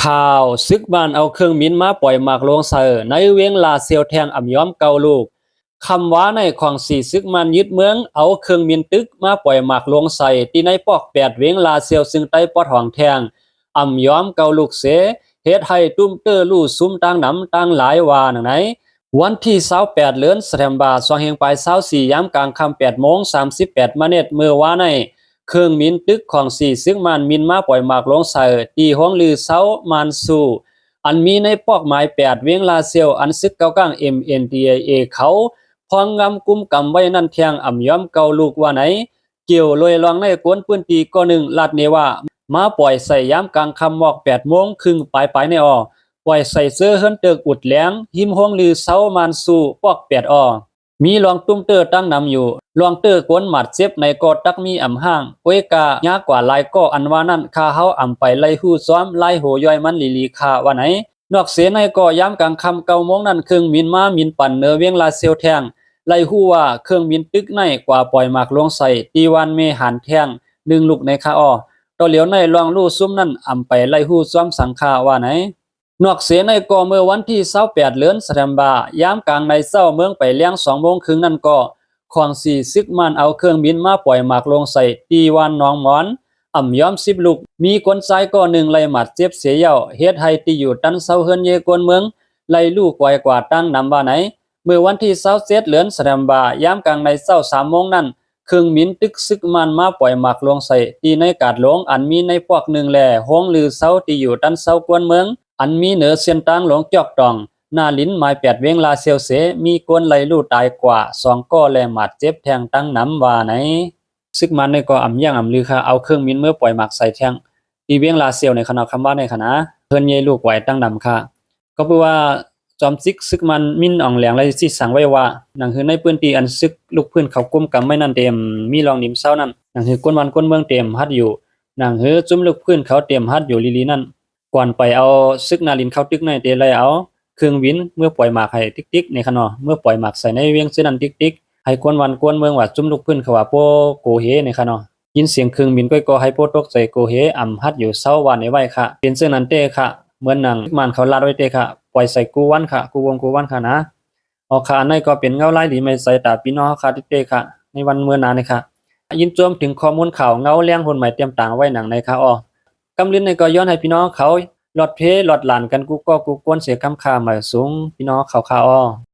ข่าวซึกบ้านเอาเครื่องบินมาปล่อยหมากลงเสือในเวียงลาเซียวแทงอ่ำย้อมเกาลูกคำว่าในของสีซึกมันยึดเมืองเอาเครื่องบินตึกมาปล่อยหมากลงใส่ที่ในปอกแปดเวียงลาเซียวซึ่งใต้ปอดห้องแทงอ่ำย้อมเกาลูกเสเฮ็ดให้ตุ้มเตอร์ลู่ซุ้มตั้งน้ำตั้งหลายว่าหนังไหนวันที่28เดือนธันวาคม2524ยามกลางค่ำ8:38เมื่อวานในเครื่องบินตึกของสีซึ่งมันมินมาปล่อยหมากลงใส่ตีห้องลือเซามันสู่อันมีในปอกหมาย8เวียงลาเซียวอันซึกเก้ากลาง MNDAA เขาพองงำกุมกำไว้นั่นเทียงอ่ำย้อมเกาลูกว่าไหนเกี่ยวลอยลองในกวนปืนตีก็หนึ่งลาดเนว่ามาปล่อยใส่ยามกลางค่ำบอก8:30ปลายในปล่อยใส่เสื้อเฮิรนเติกอุดแหลงหิมห้องลือเซามันสู่ปอก8มีรองตุ้มเตอร์ตั้งนำอยู่รองเตอร์กวนหมัดเจ็บในกอตักมีอ่ำห้างก้วยกายากกว่าลายก็อันว่านั่นคาเฮาอ่ำไปไล่หู้ซ้อมไล่โหย่อยมันลีคาว่าไหนนอกเสียในก็ย้ำกลางคำ9 โมงนั่นเครื่องบินมามินปั่นเนอเวียงลาเซียวแทงไล่หู้ว่าเครื่องบินตึกในกว่าปล่อยหมากลงใส่ตีวันเมหันแทง1 ลูกในคาต่อเหลียวในลองลู่ซุ่มนั่นอ่ำไปไล่หู้ซ้อมสังคาว่าไหนนอกเสียในก็เมื่อวันที่28เดือนธันวาคมยามกลางในเช้าเมืองไปเลี้ยง2 โมงครึ่งนั่นก็ของสีซึกมันเอาเครื่องบินมาปล่อยหมากลงใส่ตีวันน้องหมอนอ่ำย้อม10 ลูกมีคนชายก็1ไล่หมัดเจ็บเสียเย่าเฮ็ดให้ตีอยู่ตันเซาเฮิรนเยกวนเมืองไล่ลูกไวกว่าตั้งนำว่าไหนเมื่อวันที่27เดือนธันวาคมยามกลางในเช้า3 โมงนั่นเครื่องบินตึกซึกมันมาปล่อยหมากลงใส่ตีในกาดหลงอันมีในพวกหนึ่งแลห้องลือเซาตีอยู่ตันเซากวนเมืองอันมีเหนือเสียนตางหลงจอกตองหน้าลิ้นหมาย8เวียงลาเซียวเสมีกวนไหลลู่ตายกว่า2ก็แลหมัดเจ็บแทงตั้งน้ำว่าไหนซึกมันในก็อ่ำย่างอ่ำลือค่ะเอาเครื่องบินเมื่อปล่อยหมากใส่แทงที่เวียงลาเซียวในขณะคำว่าในขณะเพิ่นเยลูกไหวตั้งนำค่ะก็เพื่อว่าจอมซึกมันมินอ่องแหลงไรสิสั่งไว้ว่าหนังคือในปืนตีอันซึกลูกพื้นเขาก้มกำไม่นั่นเต็มมีรองนิ่มเศร้านั่นหนังคือกวนวันกวนเมืองเต็มฮัดอยู่หนังคือจุ้มลูกพื้นเขาเต็มฮัดอยู่ลีนั่นก่อนไปเอาซึกนาลินเข้าตึกในเตเลยเอาเครื่องบินเมื่อปล่อยหมากให้ติ๊กในขณะเมื่อปล่อยหมากใส่ในเวียงซื้อนั่นติ๊กให้กวนวันกวนเมืองว่าจุ้มลูกพื้นเขาว่าโปโกเฮในขณะยินเสียงเครื่องบินก็ให้โปตกใจโกเฮอ่ำฮัดอยู่เศร้าวันในไว้ค่ะเป็นเสื้อนันเต้ค่ะเหมือนหนังมันเขาลาดไว้เต้ค่ะปล่อยใส่กูวันค่ะกูวงกูวันค่ะนะออกค่ะในก็เป็นเงาลายดีไม่ใส่ตาพี่น้องค่ะเต้ค่ะในวันเมื่อนานนี่ค่ะยินโจมถึงข้อมูลข่าวเงาเลี้ยงคนใหม่เตรียมต่างไว้หนังในค่ะกำลิ้นในก็ย้อนให้พี่น้องเขาหลอดเพลหลอดหลานกันกูก็กูกวนเสียคำค่าหมายสูงพี่น้องเขา